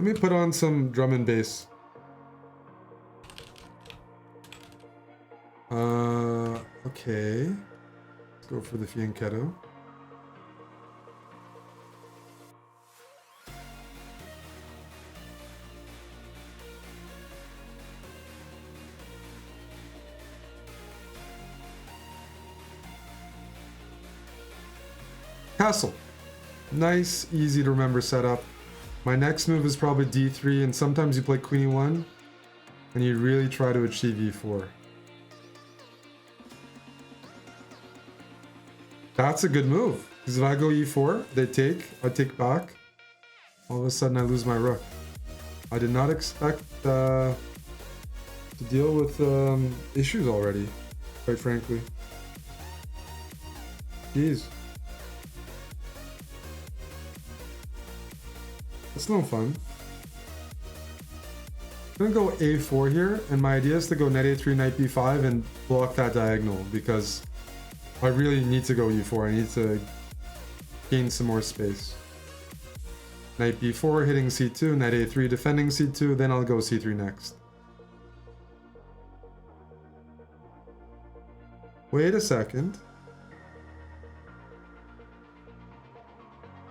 Let me put on some drum and bass. Okay. Let's go for the fianchetto. Castle. Nice, easy to remember setup. My next move is probably d3, and sometimes you play queen e1, and you really try to achieve e4. That's a good move, because if I go e4, they take, I take back, all of a sudden I lose my rook. I did not expect to deal with issues already, quite frankly. Jeez. That's no fun. I'm gonna go a4 here, and my idea is to go knight a3, knight b5, and block that diagonal, because I really need to go e4. I need to gain some more space. Knight b4, hitting c2, knight a3, defending c2, then I'll go c3 next. Wait a second.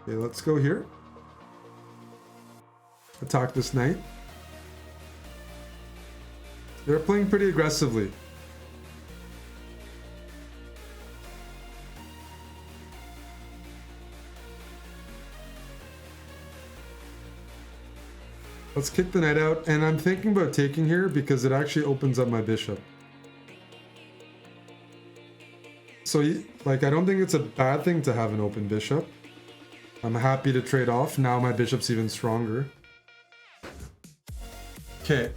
Okay, let's go here. Attack this knight. They're playing pretty aggressively. Let's kick the knight out, and I'm thinking about taking here because it actually opens up my bishop. So, like, I don't think it's a bad thing to have an open bishop. I'm happy to trade off. Now my bishop's even stronger. Okay.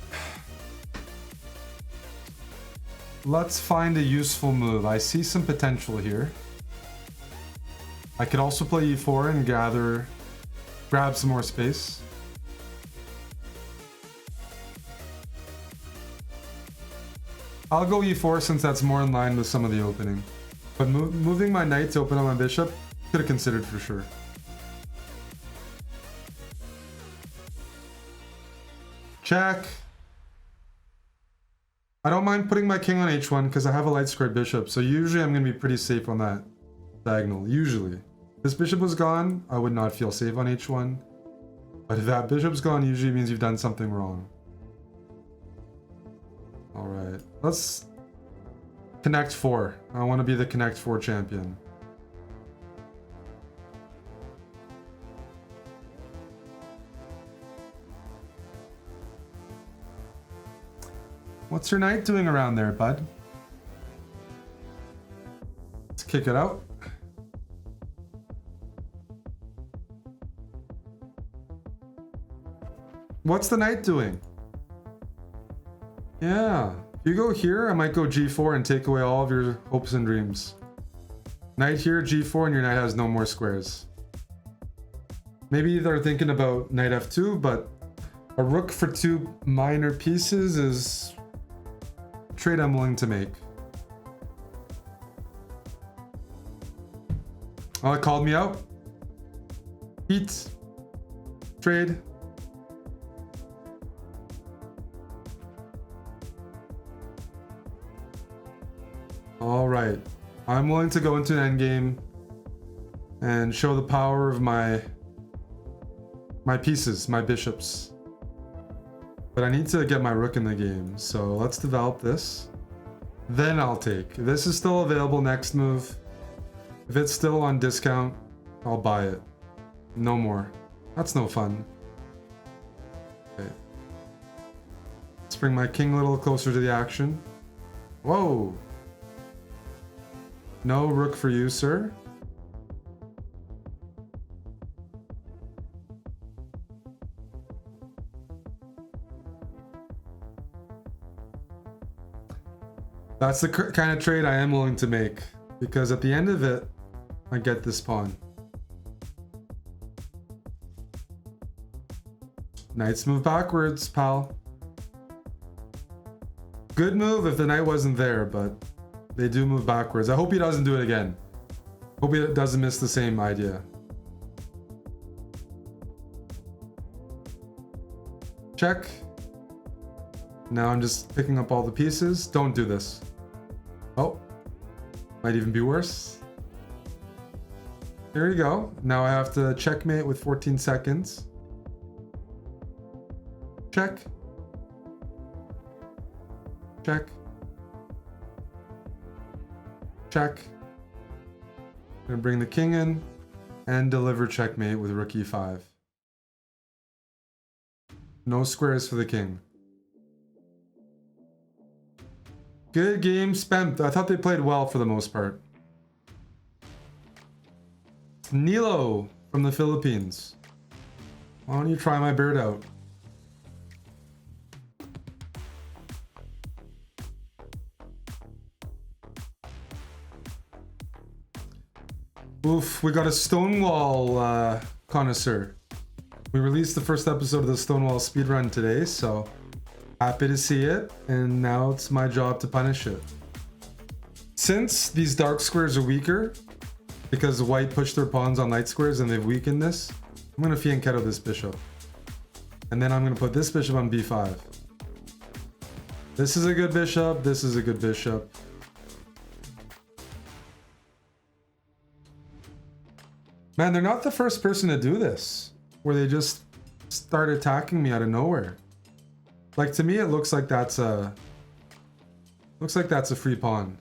Let's find a useful move. I see some potential here. I could also play e4 and grab some more space. I'll go e4 since that's more in line with some of the opening. But moving my knight to open up my bishop, could have considered for sure. Check. I don't mind putting my king on h1 because I have a light squared bishop, so usually I'm going to be pretty safe on that diagonal. Usually. If this bishop was gone, I would not feel safe on h1. But if that bishop's gone, usually means you've done something wrong. Alright, let's connect 4. I want to be the connect 4 champion. What's your knight doing around there, bud? Let's kick it out. What's the knight doing? Yeah, if you go here, I might go g4 and take away all of your hopes and dreams. Knight here, g4, and your knight has no more squares. Maybe they're thinking about knight f2, but a rook for 2 minor pieces is a trade I'm willing to make. Oh, it called me out. Eat. Trade. Alright, I'm willing to go into an endgame and show the power of my pieces, my bishops. But I need to get my rook in the game, so let's develop this. Then I'll take. If this is still available next move, if it's still on discount, I'll buy it. No more. That's no fun. Okay. Let's bring my king a little closer to the action. Whoa! No rook for you, sir. That's the kind of trade I am willing to make, because at the end of it, I get this pawn. Knights move backwards, pal. Good move if the knight wasn't there, but they do move backwards. I hope he doesn't do it again. Hope he doesn't miss the same idea. Check. Now I'm just picking up all the pieces. Don't do this. Oh, might even be worse. Here we go. Now I have to checkmate with 14 seconds. Check. Check. Check. I'm gonna bring the king in and deliver checkmate with rook e5. No squares for the king. Good game spent. I thought they played well for the most part. Nilo from the Philippines. Why don't you try my bird out? Oof, we got a Stonewall connoisseur. We released the first episode of the Stonewall speedrun today, so happy to see it, and now it's my job to punish it. Since these dark squares are weaker, because white pushed their pawns on light squares and they've weakened this, I'm gonna fianchetto this bishop. And then I'm gonna put this bishop on b5. This is a good bishop, this is a good bishop. Man, they're not the first person to do this, where they just start attacking me out of nowhere. Like, to me, it looks like that's a free pawn.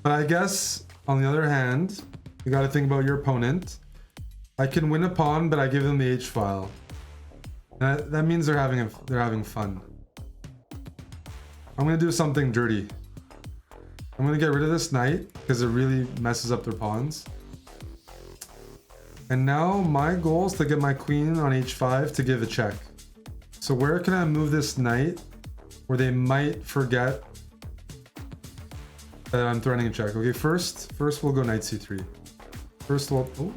But I guess, on the other hand, you gotta think about your opponent. I can win a pawn, but I give them the h-file. That means they're having fun. I'm gonna do something dirty. I'm gonna get rid of this knight because it really messes up their pawns. And now my goal is to get my queen on h5 to give a check. So where can I move this knight where they might forget that I'm threatening a check? Okay, first we'll go knight c3. First we'll... Ooh.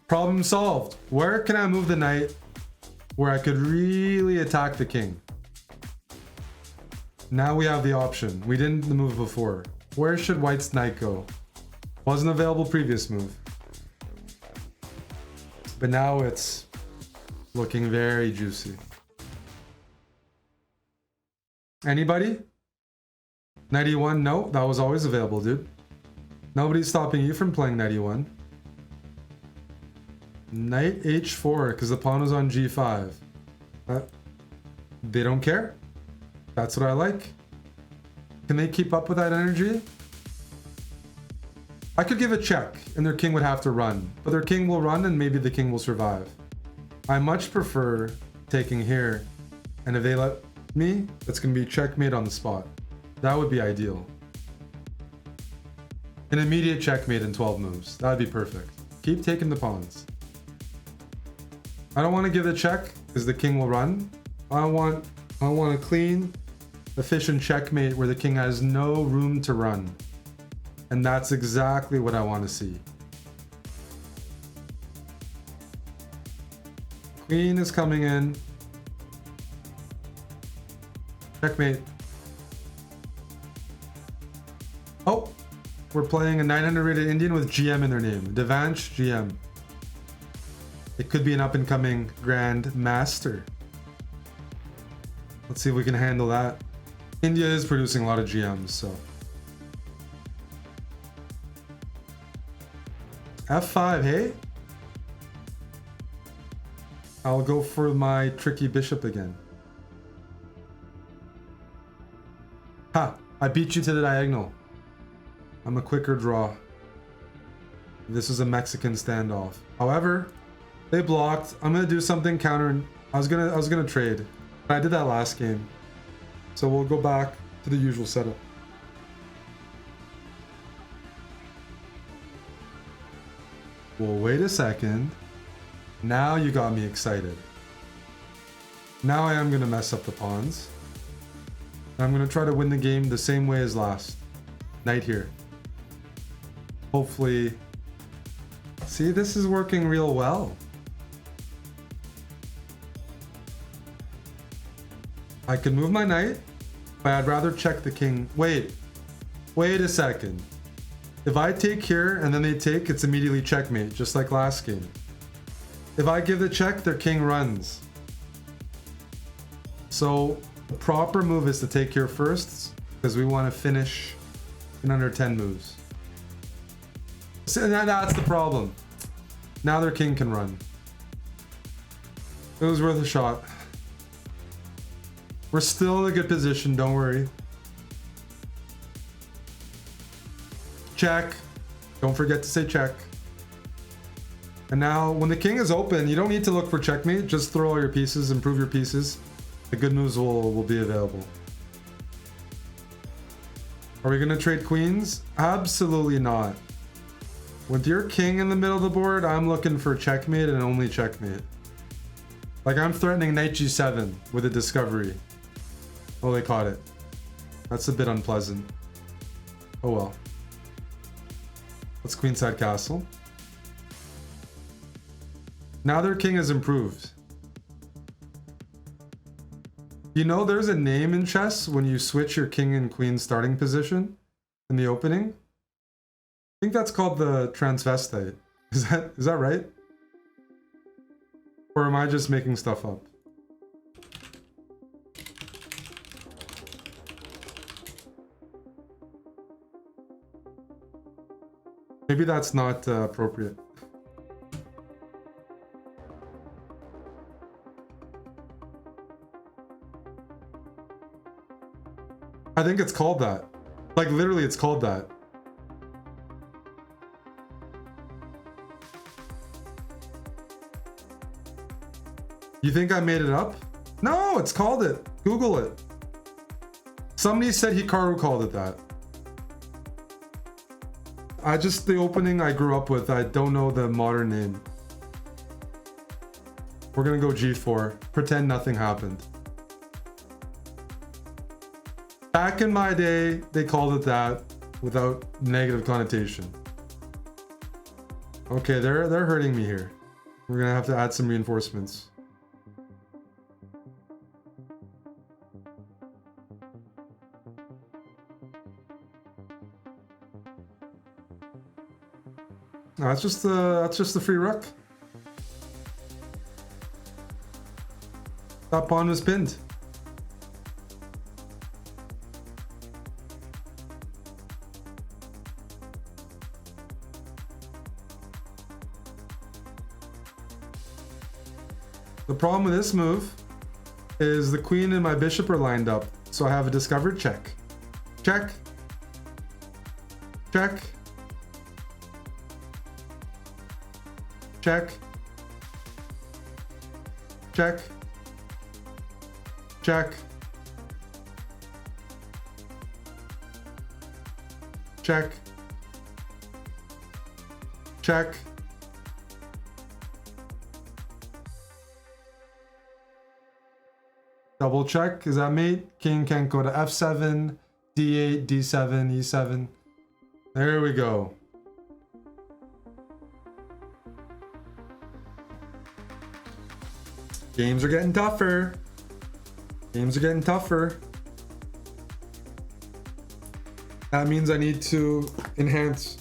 Problem solved. Where can I move the knight where I could really attack the king? Now we have the option. We didn't move before. Where should white's knight go? Wasn't available previous move. But now it's looking very juicy. Anybody? Knight e1? No, that was always available, dude. Nobody's stopping you from playing knight e1. Knight h4, because the pawn was on g5. They don't care. That's what I like. Can they keep up with that energy? I could give a check and their king would have to run, but their king will run and maybe the king will survive. I much prefer taking here, and if they let me, it's gonna be checkmate on the spot. That would be ideal. An immediate checkmate in 12 moves. That'd be perfect. Keep taking the pawns. I don't want to give the check because the king will run. I want a clean, efficient checkmate where the king has no room to run. And that's exactly what I want to see. Queen is coming in. Checkmate. Oh, we're playing a 900 rated Indian with GM in their name. Devansh GM. It could be an up-and-coming Grand Master. Let's see if we can handle that. India is producing a lot of GMs, so. F5, hey? I'll go for my tricky bishop again. Ha! I beat you to the diagonal. I'm a quicker draw. This is a Mexican standoff. However, they blocked. I'm gonna do something counter. I was gonna trade. I did that last game. So we'll go back to the usual setup. Well, wait a second. Now you got me excited. Now I am gonna mess up the pawns. I'm gonna try to win the game the same way as last. Knight here. Hopefully. See, this is working real well. I could move my knight, but I'd rather check the king. Wait a second. If I take here and then they take, it's immediately checkmate, just like last game. If I give the check, their king runs. So the proper move is to take here first, because we want to finish in under 10 moves. So that's the problem. Now their king can run. It was worth a shot. We're still in a good position, don't worry. Check. Don't forget to say check. And now, when the king is open, you don't need to look for checkmate. Just throw all your pieces, improve your pieces. The good moves will be available. Are we gonna trade queens? Absolutely not. With your king in the middle of the board, I'm looking for checkmate and only checkmate. Like, I'm threatening knight g7 with a discovery. Oh, they caught it. That's a bit unpleasant. Oh well. Let's queenside castle. Now their king has improved. You know there's a name in chess when you switch your king and queen starting position in the opening? I think that's called the transvestite. Is that right? Or am I just making stuff up? Maybe that's not appropriate. I think it's called that. Like, literally, it's called that. You think I made it up? No, it's called it. Google it. Somebody said Hikaru called it that. The opening I grew up with, I don't know the modern name. We're gonna go G4. Pretend nothing happened. Back in my day, they called it that without negative connotation. Okay, they're hurting me here. We're gonna have to add some reinforcements. No, that's just the free rook. That pawn was pinned. The problem with this move is the queen and my bishop are lined up, so I have a discovered check. Check. Check. Check. Check. Check. Check. Check. Double check. Is that mate? King can't go to f7, d8, d7, e7. There we go. Games are getting tougher. Games are getting tougher. That means I need to enhance.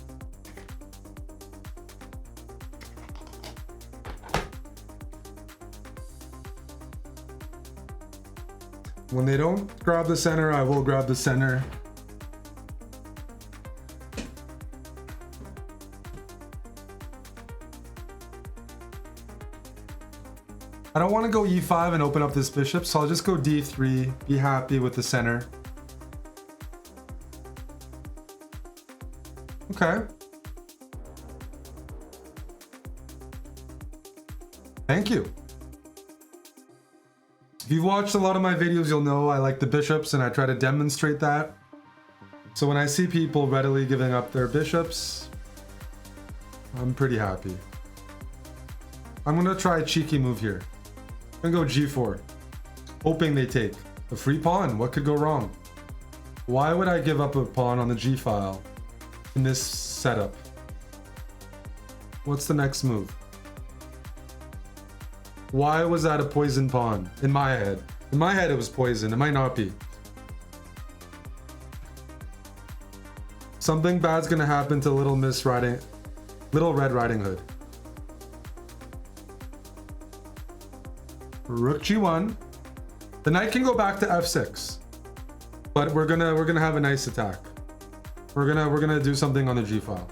When they don't grab the center, I will grab the center. I don't want to go e5 and open up this bishop, so I'll just go d3, be happy with the center. Okay. Thank you. If you've watched a lot of my videos, you'll know I like the bishops and I try to demonstrate that. So when I see people readily giving up their bishops, I'm pretty happy. I'm gonna try a cheeky move here. I'm gonna go g4, hoping they take. A free pawn, what could go wrong? Why would I give up a pawn on the g file in this setup? What's the next move? Why was that a poison pawn? In my head. In my head it was poison, it might not be. Something bad's gonna happen to Little Red Riding Hood. rook g1. The knight can go back to f6, but we're gonna have a nice attack. We're gonna do something on the g file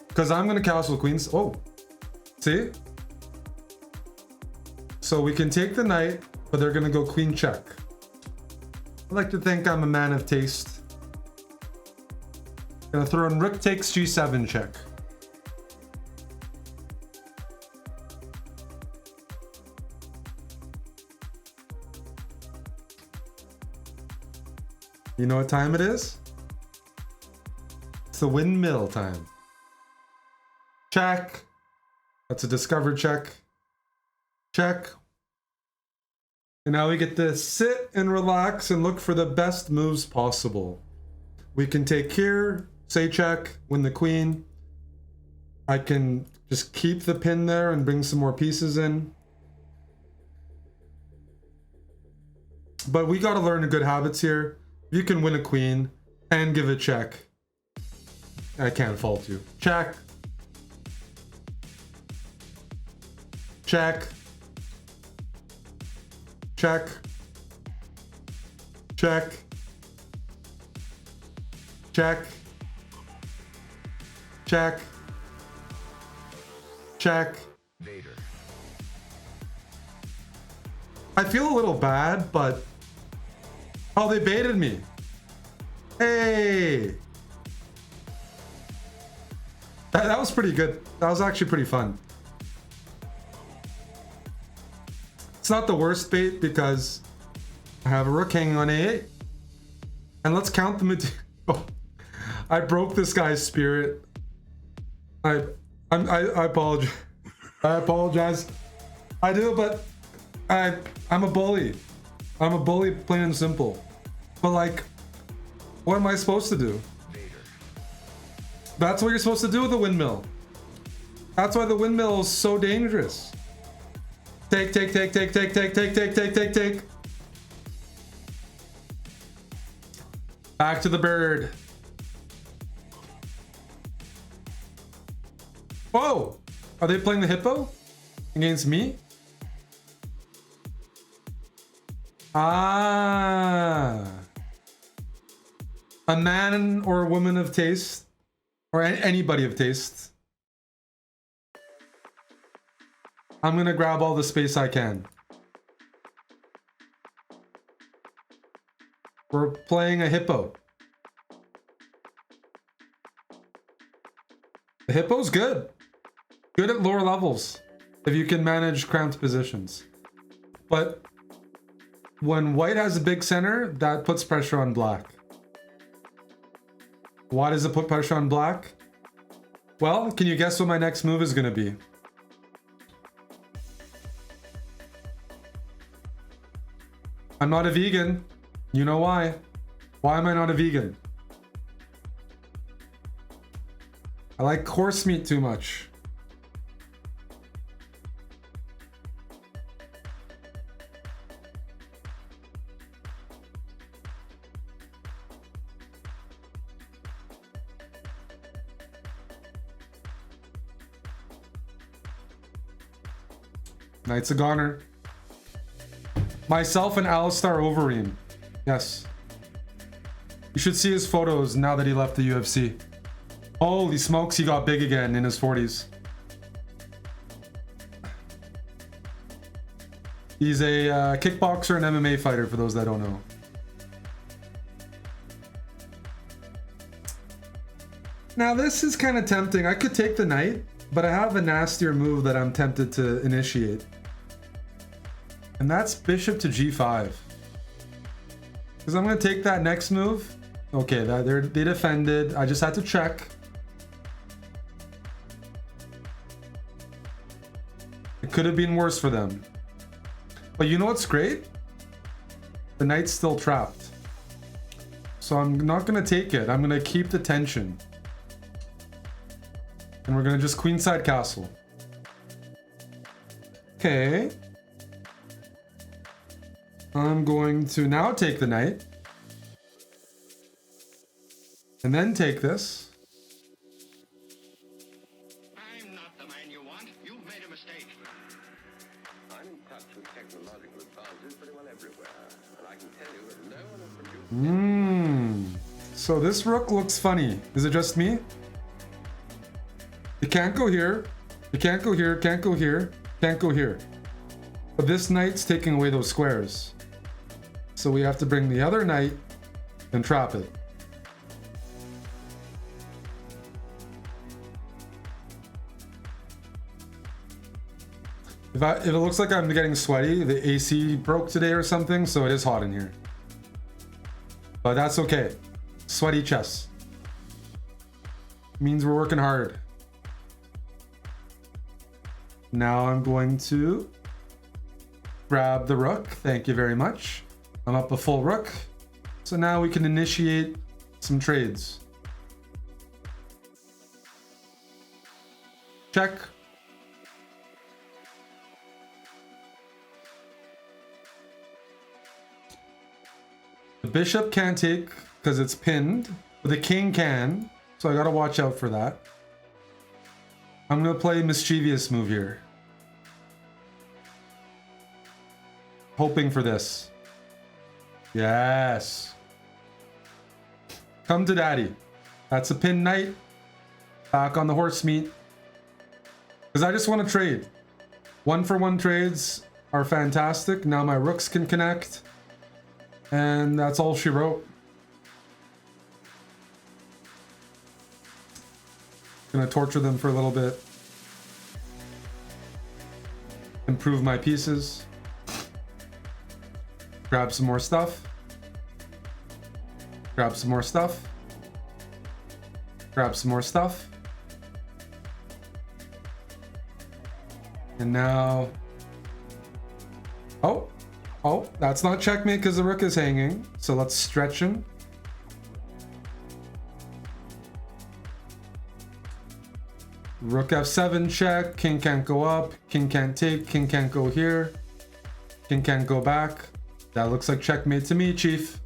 because I'm gonna castle queens. Oh, see? So we can take the knight, but they're gonna go queen check. I like to think I'm a man of taste. Gonna throw in rook takes g7 check. You know what time it is? It's the windmill time. Check. That's a discovered check. Check. And now we get to sit and relax and look for the best moves possible. We can take here, say check, win the queen. I can just keep the pin there and bring some more pieces in. But we got to learn good habits here. You can win a queen and give a check. I can't fault you. Check. Check. Check. Check. Check. Check. Check. Vader. I feel a little bad, but oh, they baited me. Hey. That was pretty good. That was actually pretty fun. It's not the worst bait because I have a rook hanging on a8. And let's count the material. Oh, I broke this guy's spirit. I apologize. I apologize. I do, but I'm a bully. I'm a bully, plain and simple. But like, what am I supposed to do? That's what you're supposed to do with the windmill. That's why the windmill is so dangerous. Take, take, take, take, take, take, take, take, take, take, take. Back to the bird. Whoa! Are they playing the hippo against me? Ah. A man or a woman of taste, or anybody of taste. I'm gonna grab all the space I can. We're playing a hippo. The hippo's good. Good at lower levels, if you can manage cramped positions. But when white has a big center, that puts pressure on black. Why does it put pressure on black? Well, can you guess what my next move is gonna be? I'm not a vegan. You know why? Why am I not a vegan? I like horse meat too much. Knight's a goner. Myself and Alistair Overeem. Yes. You should see his photos now that he left the UFC. Holy smokes, he got big again in his 40s. He's a kickboxer and MMA fighter, for those that don't know. Now this is kind of tempting. I could take the knight, but I have a nastier move that I'm tempted to initiate. And that's bishop to g5. Because I'm going to take that next move. Okay, they defended. I just had to check. It could have been worse for them. But you know what's great? The knight's still trapped. So I'm not going to take it. I'm going to keep the tension. And we're going to just queenside castle. Okay. I'm going to now take the knight. And then take this. I'm not the man you want. You've made a mistake. I'm So this rook looks funny. Is it just me? You can't go here. You can't go here. Can't go here. Can't go here. But this knight's taking away those squares. So we have to bring the other knight and trap it. If it looks like I'm getting sweaty, the AC broke today or something, so it is hot in here. But that's okay. Sweaty chess. Means we're working hard. Now I'm going to grab the rook. Thank you very much. I'm up a full rook. So now we can initiate some trades. Check. The bishop can't take because it's pinned, but the king can, so I gotta watch out for that. I'm gonna play a mischievous move here. Hoping for this. Yes. Come to daddy. That's a pinned knight. Back on the horse meat. Because I just want to trade. 1-for-1 trades are fantastic. Now my rooks can connect. And that's all she wrote. Gonna torture them for a little bit. Improve my pieces. Grab some more stuff. Grab some more stuff. Grab some more stuff. And now... Oh, that's not checkmate because the rook is hanging. So let's stretch him. Rook f7 check. King can't go up. King can't take. King can't go here. King can't go back. That looks like checkmate to me, chief.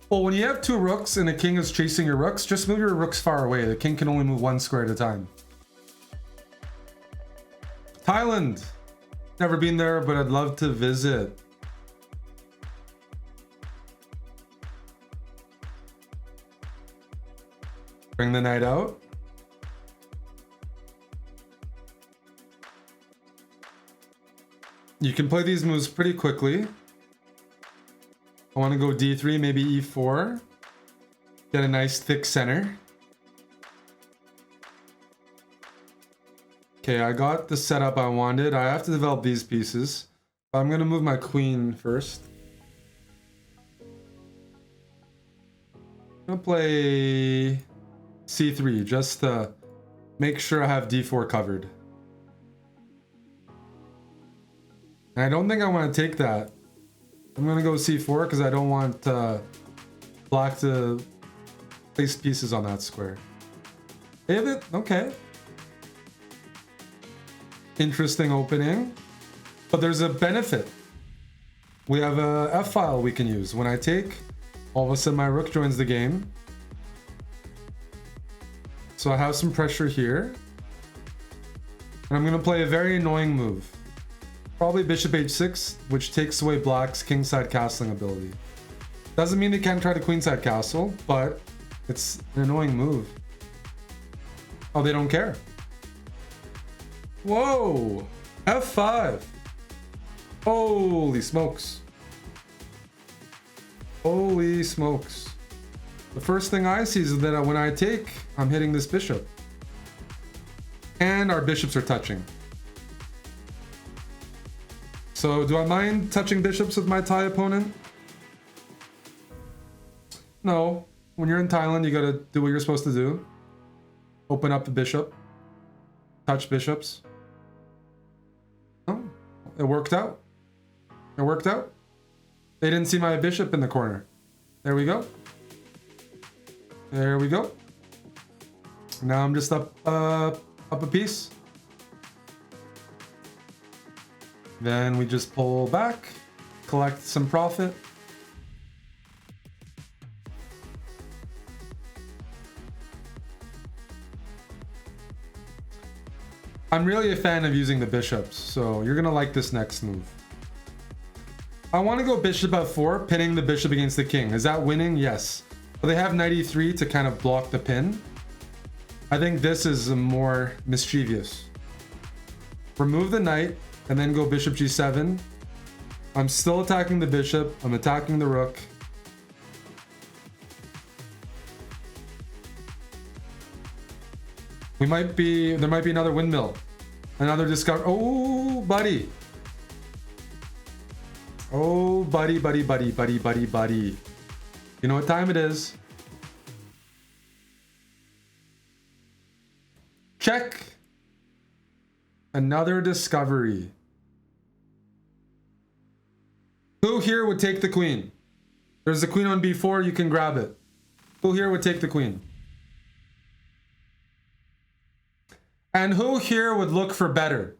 Well, when you have two rooks and a king is chasing your rooks, just move your rooks far away. The king can only move one square at a time. Thailand. Never been there, but I'd love to visit. Bring the knight out. You can play these moves pretty quickly. I want to go d3, maybe e4. Get a nice thick center. Okay, I got the setup I wanted. I have to develop these pieces. I'm going to move my queen first. I'm going to play c3 just to make sure I have d4 covered. And I don't think I want to take that. I'm going to go c4 because I don't want black to place pieces on that square. David, okay. Interesting opening. But there's a benefit. We have a F file we can use. When I take, all of a sudden my rook joins the game. So I have some pressure here. And I'm going to play a very annoying move. Probably bishop h6, which takes away black's kingside castling ability. Doesn't mean they can't try to queenside castle, but it's an annoying move. Oh, they don't care. Whoa! F5! Holy smokes. Holy smokes. The first thing I see is that when I take, I'm hitting this bishop. And our bishops are touching. So do I mind touching bishops with my Thai opponent? No. When you're in Thailand, you gotta do what you're supposed to do. Open up the bishop. Touch bishops. Oh, it worked out. It worked out. They didn't see my bishop in the corner. There we go. There we go. Now I'm just up a piece. Then we just pull back, collect some profit. I'm really a fan of using the bishops, so you're gonna like this next move. I want to go bishop f4, pinning the bishop against the king. Is that winning? Yes. But they have knight e3 to kind of block the pin. I think this is more mischievous. Remove the knight and then go bishop g7. I'm still attacking the bishop. I'm attacking the rook. There might be another windmill. Another discovery. Oh, buddy. Oh, buddy. You know what time it is? Check. Another discovery. Who here would take the queen? There's the queen on b4, you can grab it. Who here would take the queen? And who here would look for better?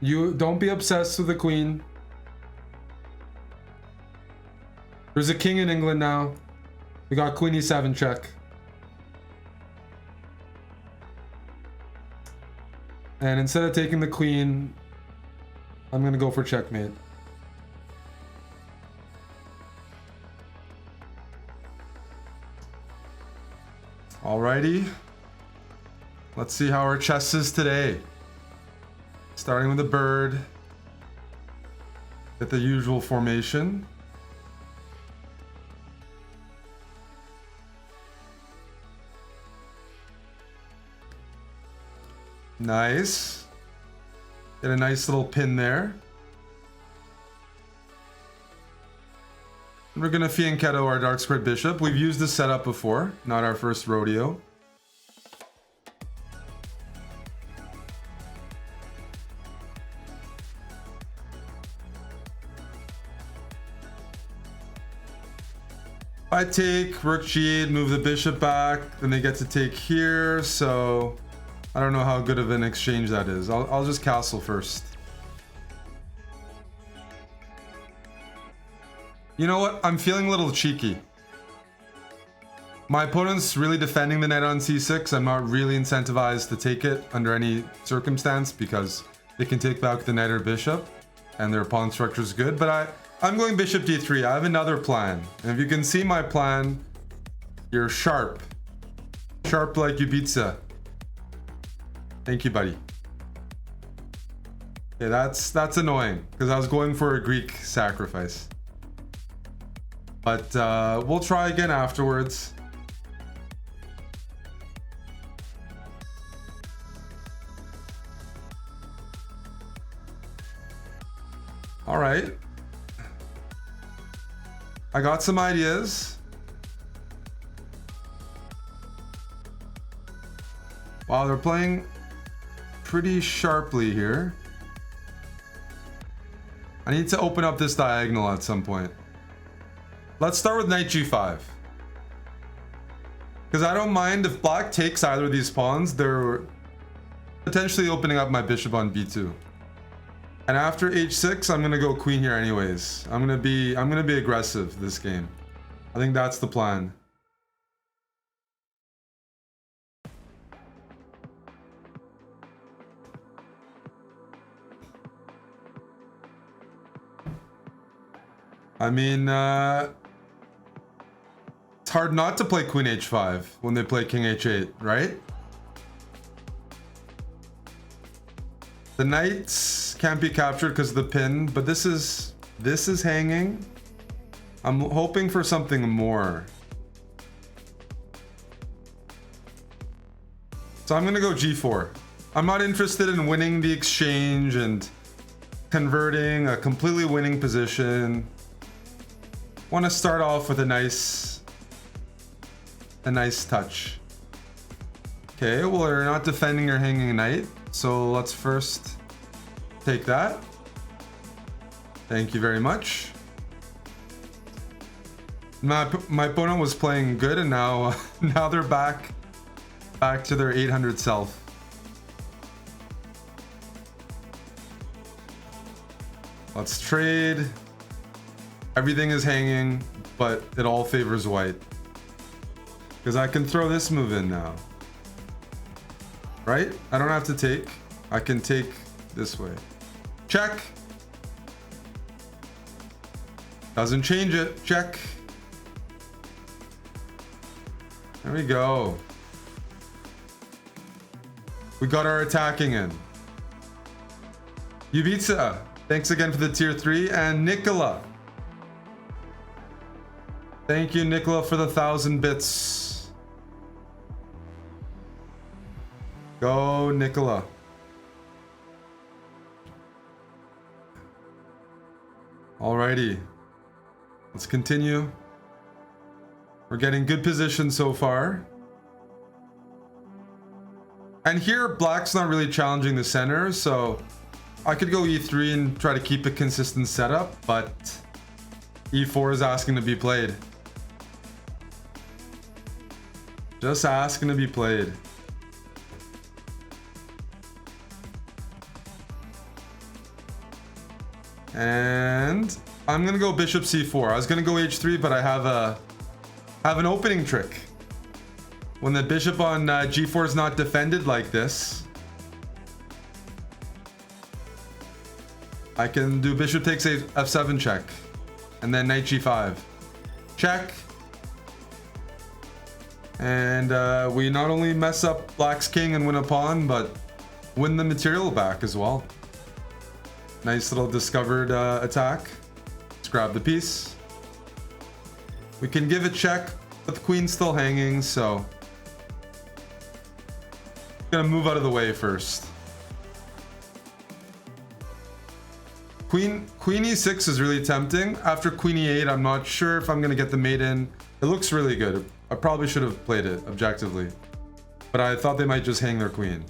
You don't be obsessed with the queen. There's a king in England now. We got queen e7 check. And instead of taking the queen, I'm gonna go for checkmate. Alrighty. Let's see how our chess is today. Starting with the bird. At the usual formation. Nice. Get a nice little pin there. We're gonna fianchetto our dark squared bishop. We've used this setup before, not our first rodeo. I take rook g8, move the bishop back, then they get to take here, so I don't know how good of an exchange that is. I'll just castle first. You know what? I'm feeling a little cheeky. My opponent's really defending the knight on c6. I'm not really incentivized to take it under any circumstance because they can take back the knight or bishop and their pawn structure is good. But I'm going bishop d3. I have another plan. And if you can see my plan, you're sharp. Sharp like Ibiza. Thank you, buddy. Yeah, that's annoying because I was going for a Greek sacrifice. But we'll try again afterwards. All right. I got some ideas. Wow, they're playing pretty sharply here. I need to open up this diagonal at some point. Let's start with knight g5. Because I don't mind if black takes either of these pawns, they're potentially opening up my bishop on b2. And after h6, I'm gonna go queen here anyways. I'm gonna be aggressive this game. I think that's the plan. I mean, it's hard not to play queen h5 when they play king h8, right? The knights can't be captured because of the pin, but this is hanging. I'm hoping for something more. So I'm gonna go g4. I'm not interested in winning the exchange and converting a completely winning position. Want to start off with a nice touch. Okay, well, you're not defending your hanging knight, so let's first take that. Thank you very much. My opponent was playing good, and now now they're back to their 800 self. Let's trade. Everything is hanging, but it all favors white. Because I can throw this move in now. Right? I don't have to take. I can take this way. Check. Doesn't change it. Check. There we go. We got our attacking in. Yubitsa, thanks again for the tier 3. And Nicola. Thank you, Nicola, for the 1,000 bits. Go, Nicola. Alrighty. Let's continue. We're getting good position so far. And here, black's not really challenging the center, so I could go e3 and try to keep a consistent setup, but e4 is asking to be played. Just asking to be played. And I'm gonna go bishop c4. I was gonna go h3, but I have an opening trick. When the bishop on g4 is not defended like this, I can do bishop takes f7 check, and then knight g5 check. And we not only mess up black's king and win a pawn, but win the material back as well. Nice little discovered attack. Let's grab the piece. We can give a check, but the queen's still hanging, so gonna move out of the way first. Queen e6 is really tempting. After queen e8, I'm not sure if I'm gonna get the mate in. It looks really good. I probably should have played it objectively, but I thought they might just hang their queen.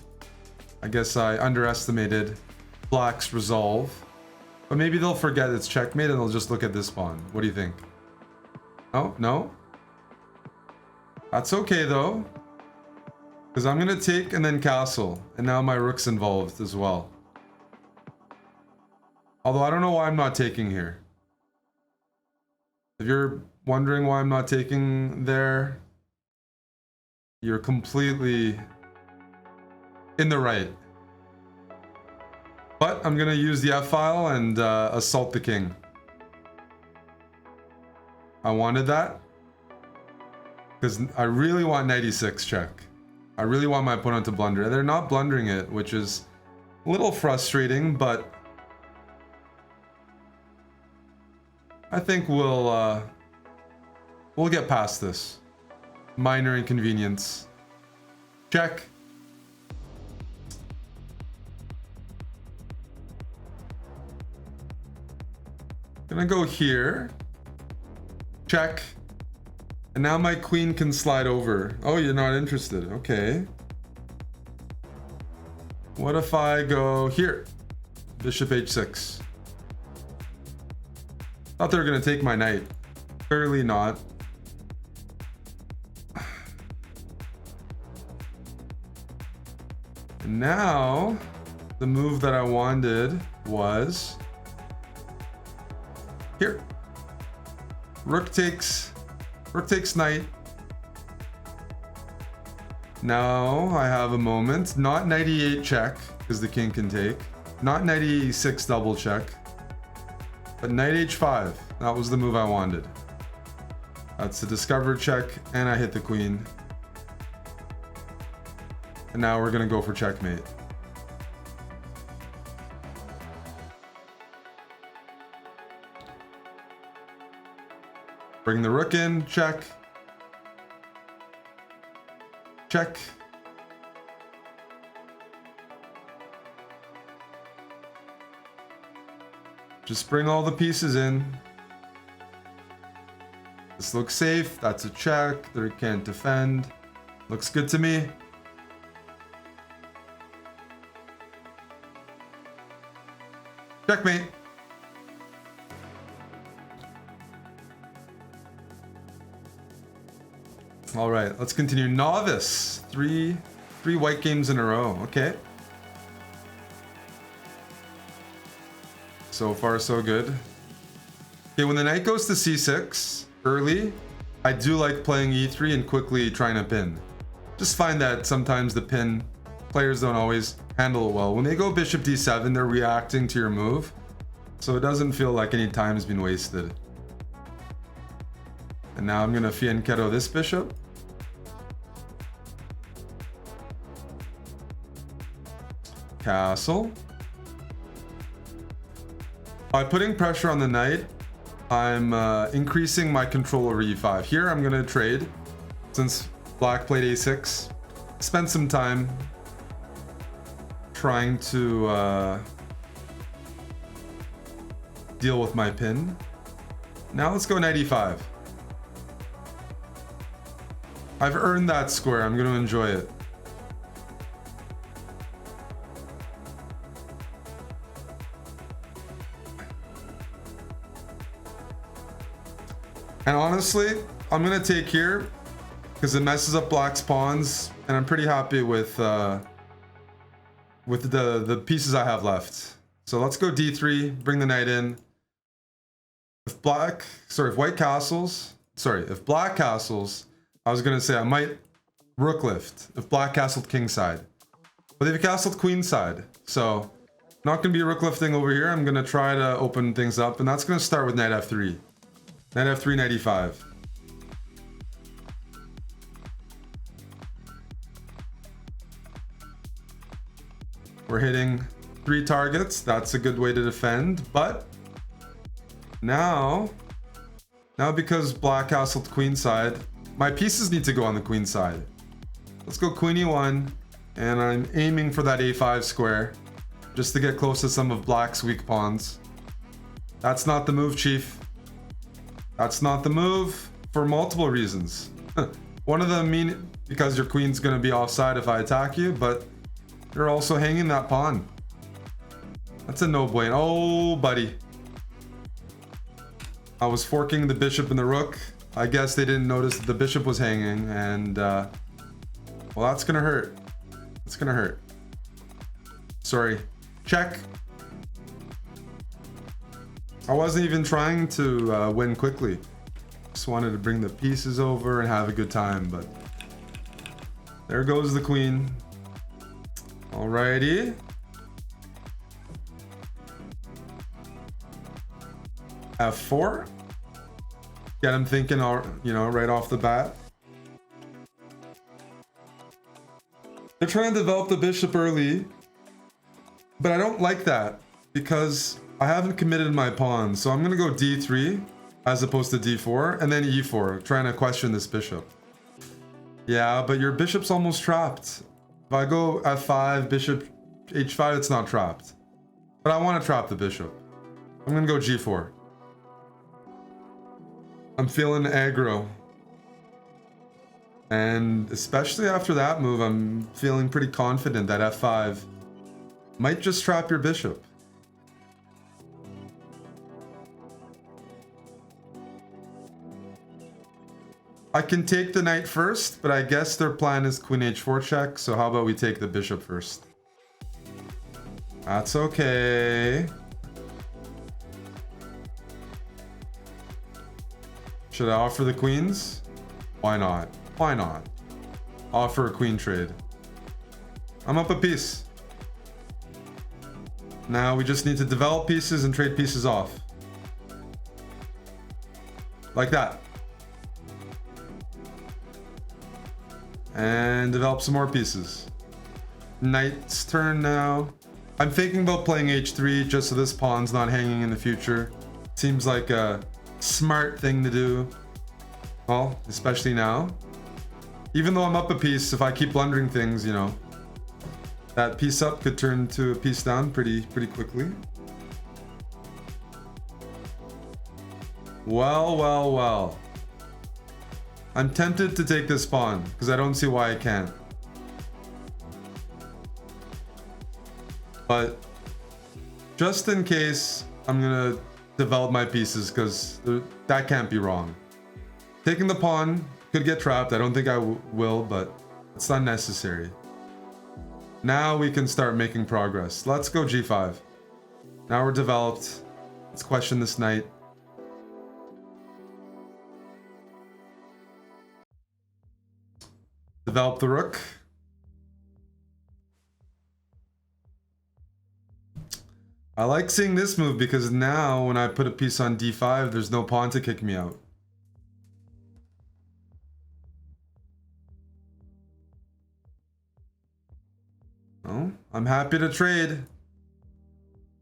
I guess I underestimated black's resolve, but maybe they'll forget it's checkmate and they'll just look at this pawn. What do you think? Oh, no. That's okay though, because I'm gonna take and then castle, and now my rook's involved as well. Although I don't know why I'm not taking here. If you're wondering why I'm not taking there, you're completely in the right. But I'm gonna use the f-file and assault the king. I wanted that because I really want knight e6 check. I really want my opponent to blunder. They're not blundering it, which is a little frustrating, but I think we'll get past this. Minor inconvenience. Check. Gonna go here. Check. And now my queen can slide over. Oh, you're not interested. Okay. What if I go here? Bishop h6. Thought they were gonna take my knight. Clearly not. And now, the move that I wanted was here. Rook takes knight. Now I have a moment. Not knight e8 check, because the king can take. Not knight e6 double check. But knight h5. That was the move I wanted. That's the discovered check, and I hit the queen. And now we're gonna go for checkmate. Bring the rook in, check. Check. Just bring all the pieces in. This looks safe. That's a check. They can't defend. Looks good to me. Checkmate. All right, let's continue. Novice. Three white games in a row. Okay. So far, so good. Okay, when the knight goes to c6 early, I do like playing e3 and quickly trying to pin. Just find that sometimes the pin players don't always handle it well. When they go bishop d7, they're reacting to your move, so it doesn't feel like any time has been wasted. And now I'm gonna fianchetto this bishop. Castle. By putting pressure on the knight, I'm increasing my control over e5. Here I'm gonna trade, since black played a6. Spend some time trying to deal with my pin. Now let's go knight e5. I've earned that square, I'm gonna enjoy it. And honestly, I'm gonna take here because it messes up black's pawns, and I'm pretty happy with the pieces I have left. So let's go d3, bring the knight in. If black castles, I was gonna say I might rook lift if black castled king side, but they've castled queen side, so not gonna be rook lifting over here. I'm gonna try to open things up, and that's gonna start with knight f3. Knight f3, knight e5. We're hitting 3 targets. That's a good way to defend, but now because black castled queen side, my pieces need to go on the queen side. Let's go queen e1, and I'm aiming for that a5 square just to get close to some of black's weak pawns. That's not the move, chief. That's not the move for multiple reasons. One of them because your queen's gonna be offside if I attack you, but you're also hanging that pawn. That's a no bueno. Oh, buddy. I was forking the bishop and the rook. I guess they didn't notice that the bishop was hanging, and well, that's gonna hurt. It's gonna hurt. Sorry. Check. I wasn't even trying to win quickly. Just wanted to bring the pieces over and have a good time, but there goes the queen. Alrighty. F4. Get him thinking, right off the bat. They're trying to develop the bishop early, but I don't like that because I haven't committed my pawn, so I'm gonna go d3 as opposed to d4, and then e4, trying to question this bishop. Yeah, but your bishop's almost trapped. If I go f5, bishop h5, it's not trapped. But I want to trap the bishop. I'm gonna go g4. I'm feeling aggro. And especially after that move, I'm feeling pretty confident that f5 might just trap your bishop. I can take the knight first, but I guess their plan is queen h4 check, so how about we take the bishop first? That's okay. Should I offer the queens? Why not? Why not? Offer a queen trade. I'm up a piece. Now we just need to develop pieces and trade pieces off. Like that. And develop some more pieces. Knight's turn now. I'm thinking about playing h3 just so this pawn's not hanging in the future. Seems like a smart thing to do. Well, especially now. Even though I'm up a piece, if I keep blundering things, that piece up could turn to a piece down pretty quickly. Well. I'm tempted to take this pawn because I don't see why I can't. But just in case, I'm gonna develop my pieces because that can't be wrong. Taking the pawn could get trapped. I don't think I will, but it's unnecessary. Now we can start making progress. Let's go g5. Now we're developed. Let's question this knight. Develop the rook. I like seeing this move because now when I put a piece on d5, there's no pawn to kick me out. Oh, I'm happy to trade.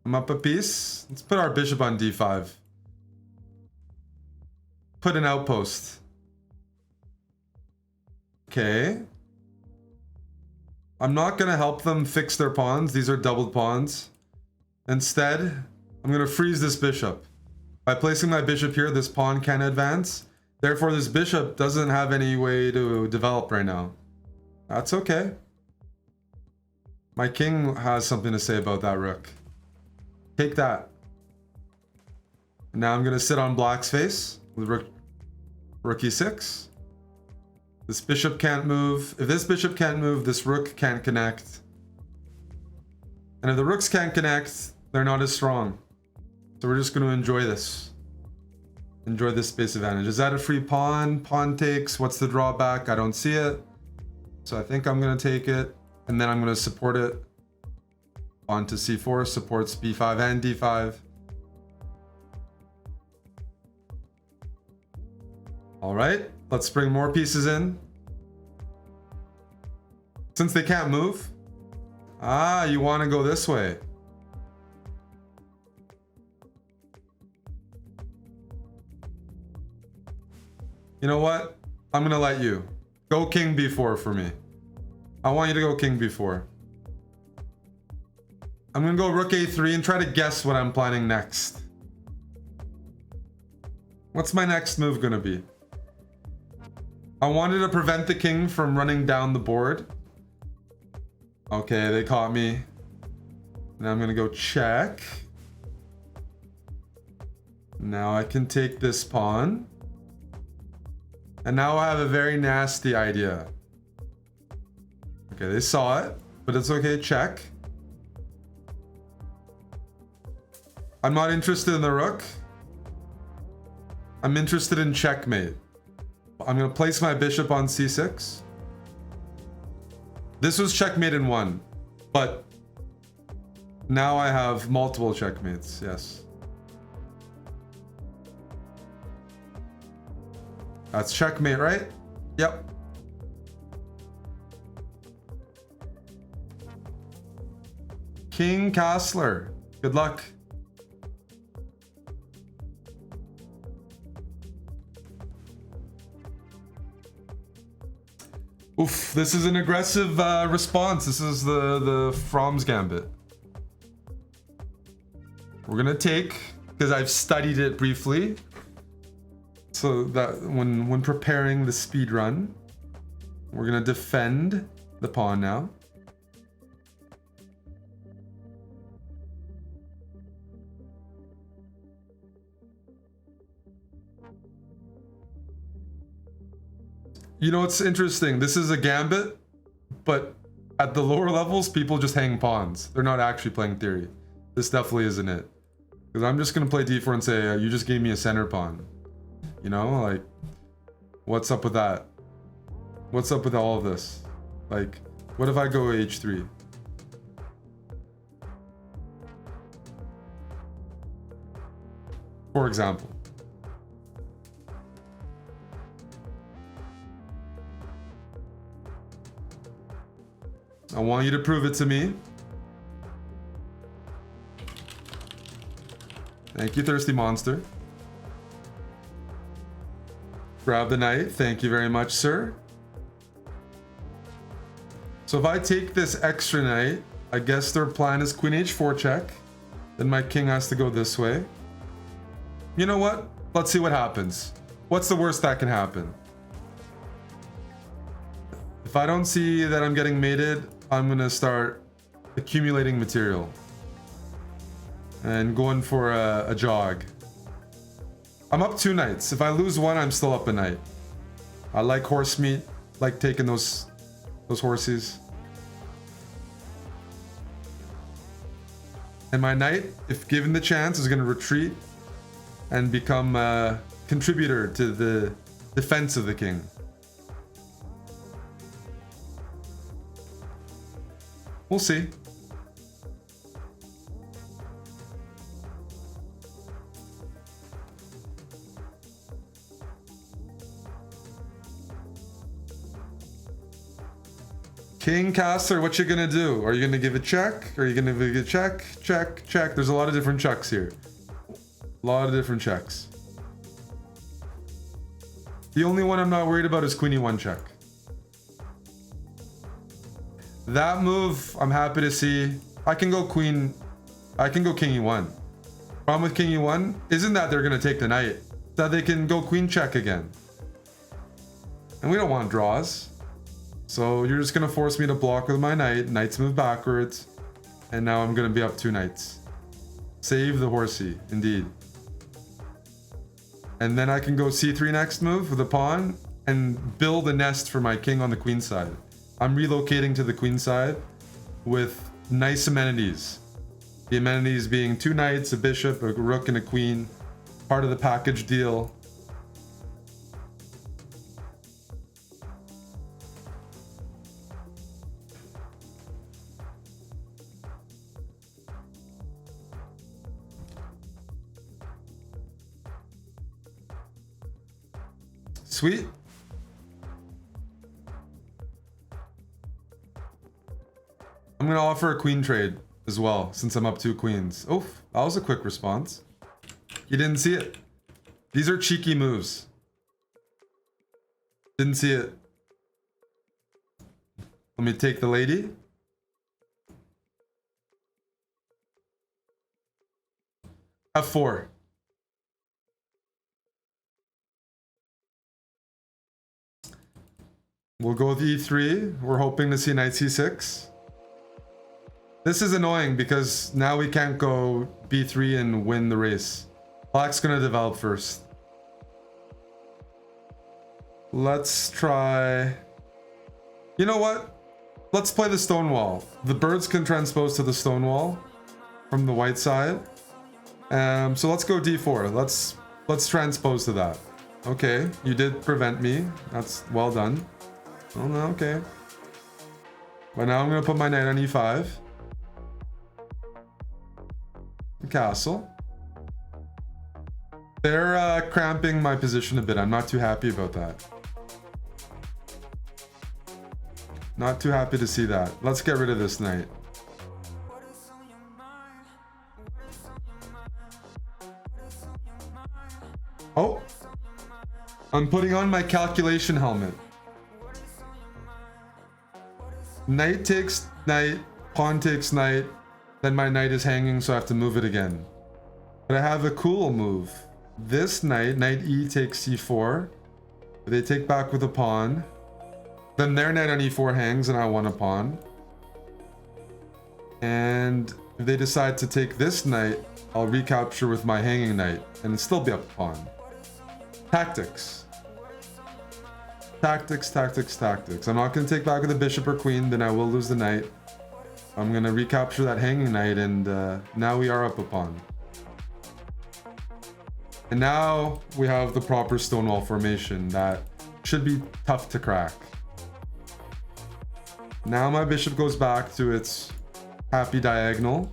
I'm up a piece. Let's put our bishop on d5. Put an outpost. Okay. I'm not gonna help them fix their pawns. These are doubled pawns. Instead, I'm gonna freeze this bishop. By placing my bishop here, this pawn can advance. Therefore, this bishop doesn't have any way to develop right now. That's okay. My king has something to say about that rook. Take that. Now I'm gonna sit on black's face with rook e6. This bishop can't move. If this bishop can't move, this rook can't connect. And if the rooks can't connect, they're not as strong. So we're just gonna enjoy this. Enjoy this space advantage. Is that a free pawn? Pawn takes. What's the drawback? I don't see it. So I think I'm gonna take it. And then I'm going to support it. On to c4, supports b5 and d5. All right, let's bring more pieces in. Since they can't move. Ah, you want to go this way. You know what? I'm going to let you. Go king b4 for me. I want you to go king b4. I'm gonna go rook a3 and try to guess what I'm planning next. What's my next move gonna be? I wanted to prevent the king from running down the board. Okay, they caught me. Now I'm gonna go check. Now I can take this pawn. And now I have a very nasty idea. Okay, they saw it, but it's okay, check. I'm not interested in the rook. I'm interested in checkmate. I'm gonna place my bishop on c6. This was checkmate in one, but now I have multiple checkmates, yes. That's checkmate, right? Yep. King Castler, good luck. Oof, this is an aggressive response. This is the Fromm's Gambit. We're gonna take, because I've studied it briefly, so that when preparing the speed run, we're gonna defend the pawn now. You know, it's interesting. This is a gambit, but at the lower levels, people just hang pawns. They're not actually playing theory. This definitely isn't it. Because I'm just going to play d4 and say, you just gave me a center pawn. You know, like, what's up with that? What's up with all of this? Like, what if I go h3? For example. I want you to prove it to me. Thank you, Thirsty Monster. Grab the knight. Thank you very much, sir. So if I take this extra knight, I guess their plan is queen h4 check. Then my king has to go this way. You know what? Let's see what happens. What's the worst that can happen? If I don't see that I'm getting mated, I'm gonna start accumulating material and going for a jog. I'm up 2 knights. If I lose one, I'm still up a knight. I like horse meat, like taking those horses. And my knight, if given the chance, is gonna retreat and become a contributor to the defense of the king. We'll see. King Castler, what you gonna do? Are you gonna give a check? Are you gonna give a check? Check, check. There's a lot of different checks here. A lot of different checks. The only one I'm not worried about is Queen E1 check. That move, I'm happy to see. I can go King E1. Problem with King E1 isn't that they're gonna take the knight, it's that they can go queen check again. And we don't want draws. So you're just gonna force me to block with my knight. Knights move backwards. And now I'm gonna be up 2 knights. Save the horsey, indeed. And then I can go C3 next move with a pawn and build a nest for my king on the queen side. I'm relocating to the queen side with nice amenities. The amenities being 2 knights, a bishop, a rook, and a queen. Part of the package deal. Sweet. I'm gonna offer a queen trade as well, since I'm up 2 queens. Oh, that was a quick response. You didn't see it. These are cheeky moves. Didn't see it. Let me take the lady. F4. We'll go with E3. We're hoping to see knight C6. This is annoying because now we can't go B3 and win the race. Black's gonna develop first. Let's try... You know what? Let's play the stone wall. The birds can transpose to the stone wall from the white side. So let's go D4. Let's transpose to that. Okay, you did prevent me. That's well done. Oh no, okay. But now I'm gonna put my knight on E5. Castle. They're cramping my position a bit. I'm not too happy about that. Not too happy to see that. Let's get rid of this knight. Oh! I'm putting on my calculation helmet. Knight takes knight, pawn takes knight, then my knight is hanging, so I have to move it again. But I have a cool move. This knight, knight E takes C4. They take back with a pawn. Then their knight on E4 hangs and I won a pawn. And if they decide to take this knight, I'll recapture with my hanging knight and still be up a pawn. Tactics. Tactics, tactics, tactics. I'm not going to take back with a bishop or queen, then I will lose the knight. I'm going to recapture that hanging knight, and now we are up a pawn. And now we have the proper stonewall formation that should be tough to crack. Now my bishop goes back to its happy diagonal.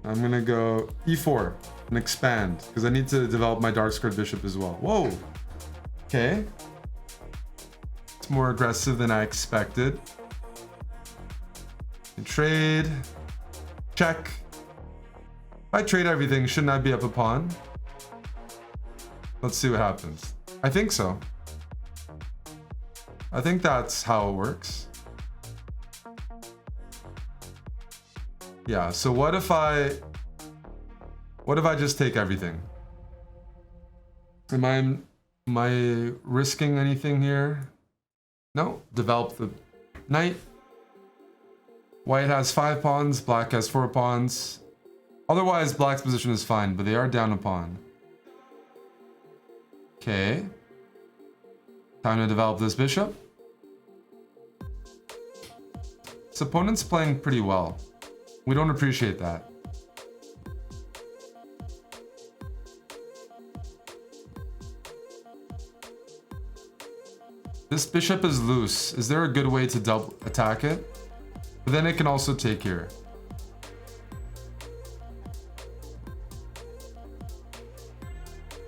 I'm going to go E4 and expand, because I need to develop my dark squared bishop as well. Whoa! Okay. It's more aggressive than I expected. And trade. Check. If I trade everything, shouldn't I be up a pawn? Let's see what happens. I think so. I think that's how it works. Yeah, so what if I just take everything? Am I risking anything here? No. Develop the knight. White has 5 pawns, black has 4 pawns. Otherwise, black's position is fine, but they are down a pawn. Okay. Time to develop this bishop. This opponent's playing pretty well. We don't appreciate that. This bishop is loose. Is there a good way to double attack it? But then it can also take here.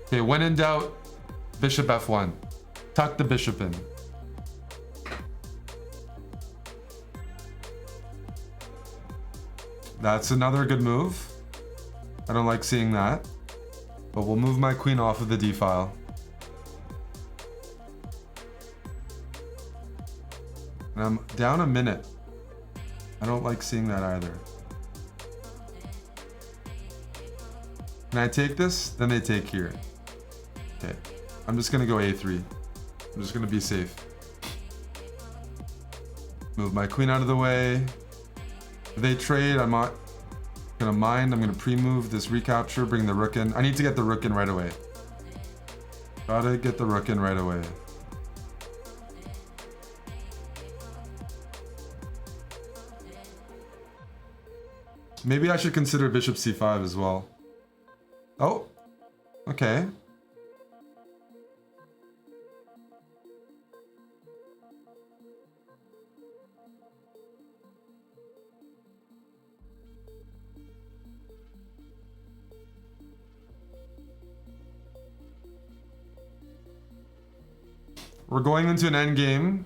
Okay, when in doubt, bishop f1. Tuck the bishop in. That's another good move. I don't like seeing that. But we'll move my queen off of the d file. And I'm down a minute. I don't like seeing that either. Can I take this? Then they take here. Okay. I'm just gonna go a3. I'm just gonna be safe. Move my queen out of the way. If they trade, I'm not gonna mind. I'm gonna pre-move this recapture, bring the rook in. I need to get the rook in right away. Gotta get the rook in right away. Maybe I should consider bishop c5 as well. Oh, okay. We're going into an endgame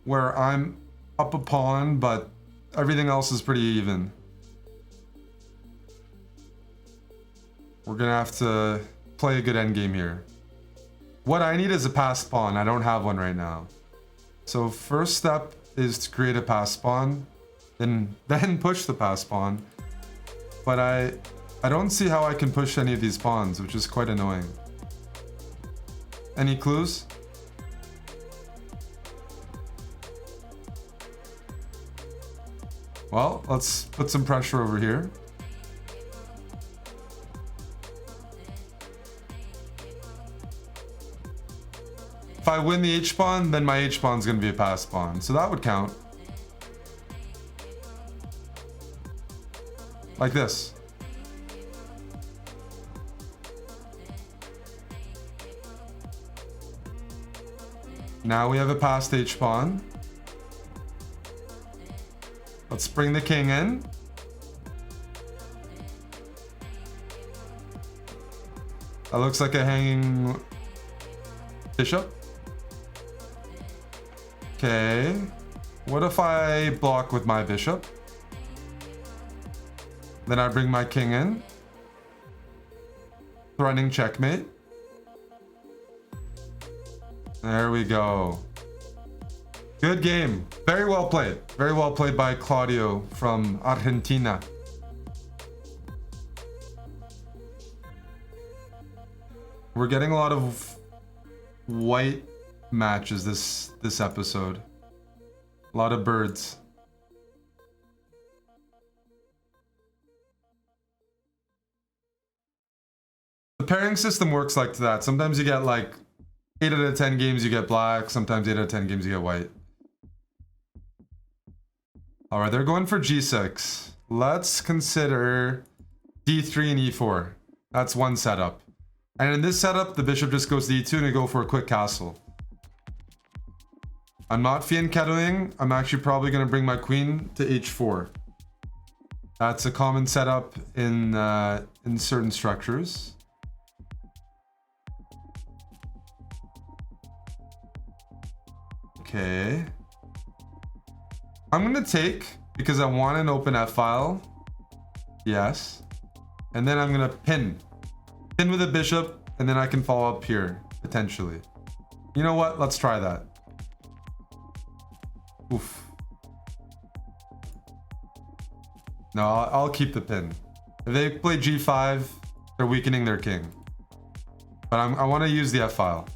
where I'm up a pawn, but everything else is pretty even. We're gonna have to play a good endgame here. What I need is a passed pawn. I don't have one right now. So first step is to create a passed pawn, then push the passed pawn. But I don't see how I can push any of these pawns, which is quite annoying. Any clues? Well, let's put some pressure over here. If I win the h-pawn, then my h-pawn is going to be a passed pawn. So that would count. Like this. Now we have a passed h-pawn. Let's bring the king in. That looks like a hanging bishop. Okay. What if I block with my bishop? Then I bring my king in. Threatening checkmate. There we go. Good game. Very well played. Very well played by Claudio from Argentina. We're getting a lot of white matches this episode. A lot of birds. The pairing system works like that. Sometimes you get like 8 out of 10 games you get black. Sometimes 8 out of 10 games you get white. All right, they're going for g6. Let's consider d3 and e4. That's one setup. And in this setup, the bishop just goes to e2 and I go for a quick castle. I'm not fianchettoing. I'm actually probably going to bring my queen to h4. That's a common setup in certain structures. Okay. I'm gonna take because I want an open F file. Yes. And then I'm gonna pin. Pin with a bishop, and then I can follow up here, potentially. You know what? Let's try that. Oof. No, I'll keep the pin. If they play g5, they're weakening their king. But I want to use the F file.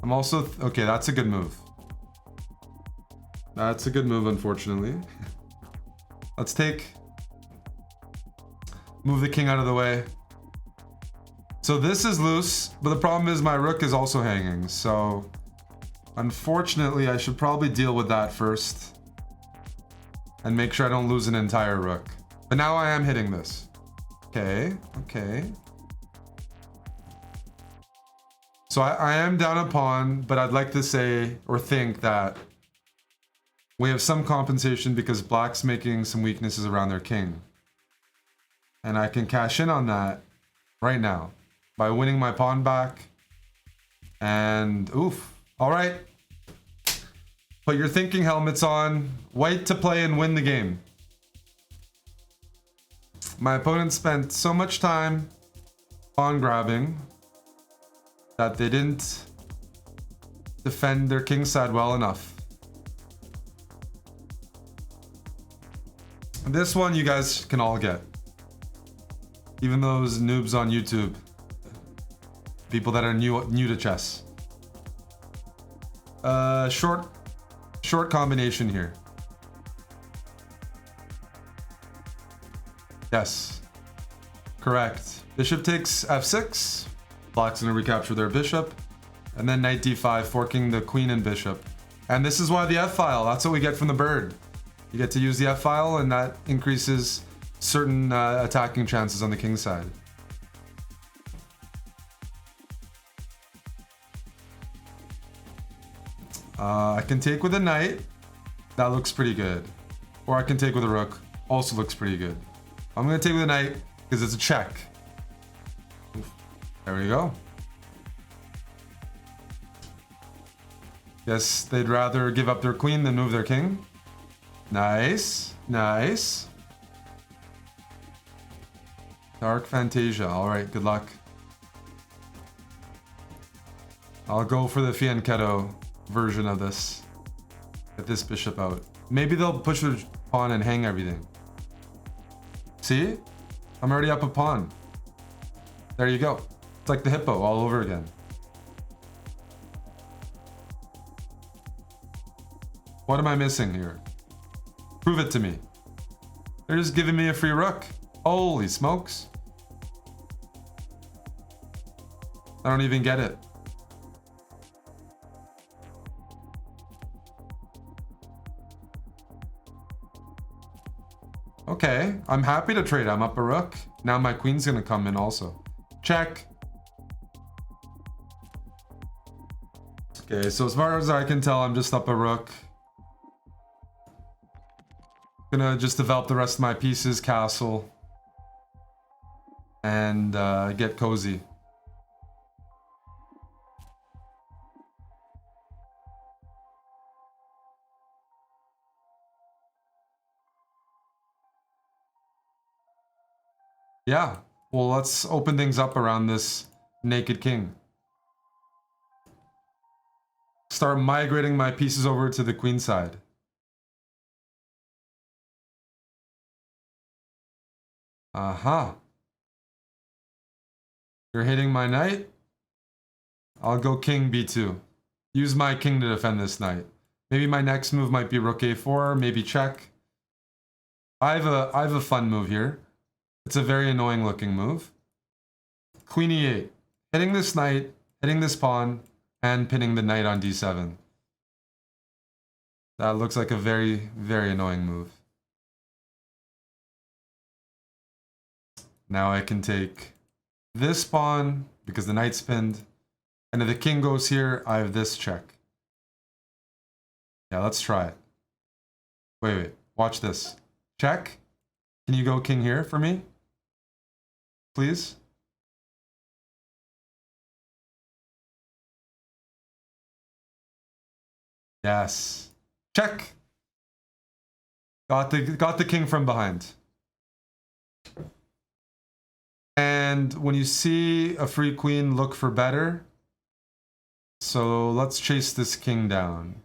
I'm also... okay, that's a good move. That's a good move, unfortunately. Let's take... move the king out of the way. So this is loose, but the problem is my rook is also hanging. So unfortunately, I should probably deal with that first. And make sure I don't lose an entire rook. But now I am hitting this. Okay, okay. So I am down a pawn, but I'd like to say or think that We have some compensation because black's making some weaknesses around their king. And I can cash in on that right now by winning my pawn back. And oof. All right. Put your thinking helmets on. White to play and win the game. My opponent spent so much time pawn grabbing that they didn't defend their king side well enough. This one you guys can all get. Even those noobs on YouTube. People that are new to chess. Short combination here. Yes. Correct. Bishop takes f6. Black's gonna recapture their bishop. And then knight d5, forking the queen and bishop. And this is why the f-file, that's what we get from the bird. You get to use the f-file and that increases certain attacking chances on the king side. I can take with a knight. That looks pretty good. Or I can take with a rook. Also looks pretty good. I'm gonna take with a knight because it's a check. Oof. There we go. Guess they'd rather give up their queen than move their king. Nice. Nice. Dark Fantasia. Alright, good luck. I'll go for the fianchetto version of this. Get this bishop out. Maybe they'll push the pawn and hang everything. See? I'm already up a pawn. There you go. It's like the hippo all over again. What am I missing here? Prove it to me. They're just giving me a free rook. Holy smokes. I don't even get it. Okay, I'm happy to trade. I'm up a rook. Now my queen's gonna come in also. Check. Okay, so as far as I can tell, I'm just up a rook. Gonna just develop the rest of my pieces, castle, and get cozy. Yeah, well, let's open things up around this naked king. Start migrating my pieces over to the queen side. Aha. You're hitting my knight? I'll go king b2. Use my king to defend this knight. Maybe my next move might be rook a4, maybe check. I have a fun move here. It's a very annoying looking move. Queen e8. Hitting this knight, hitting this pawn, and pinning the knight on d7. That looks like a very, very annoying move. Now I can take this pawn because the knight's pinned. And if the king goes here, I have this check. Yeah, let's try it. Wait. Watch this. Check. Can you go king here for me? Please? Yes. Check. Got the king from behind. And when you see a free queen, look for better. So let's chase this king down.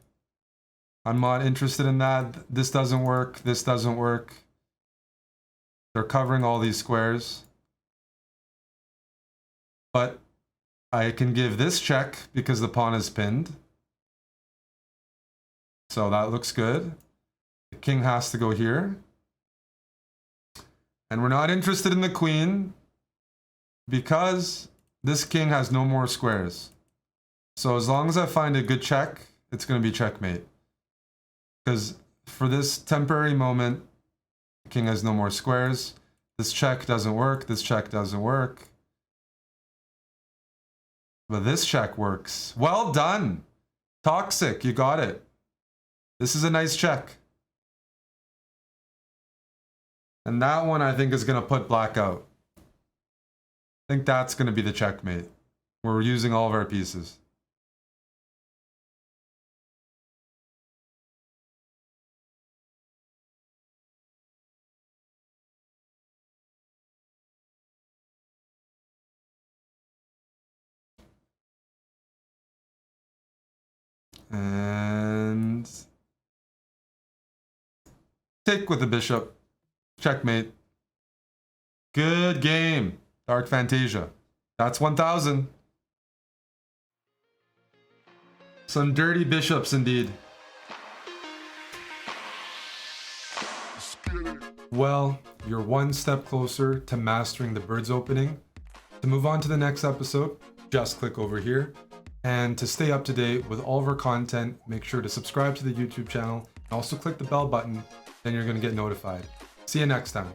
I'm not interested in that. This doesn't work. This doesn't work. They're covering all these squares. But I can give this check because the pawn is pinned. So that looks good. The king has to go here. And we're not interested in the queen because this king has no more squares. So as long as I find a good check, it's going to be checkmate. Because for this temporary moment, the king has no more squares. This check doesn't work. This check doesn't work. But this check works. Well done. Toxic, you got it. This is a nice check. And that one I think is going to put black out. I think that's going to be the checkmate. We're using all of our pieces. And take with the bishop. Checkmate. Good game. Dark Fantasia. That's 1,000. Some dirty bishops indeed. Well, you're one step closer to mastering the bird's opening. To move on to the next episode, just click over here. And to stay up to date with all of our content, make sure to subscribe to the YouTube channel and also click the bell button, then you're going to get notified. See you next time.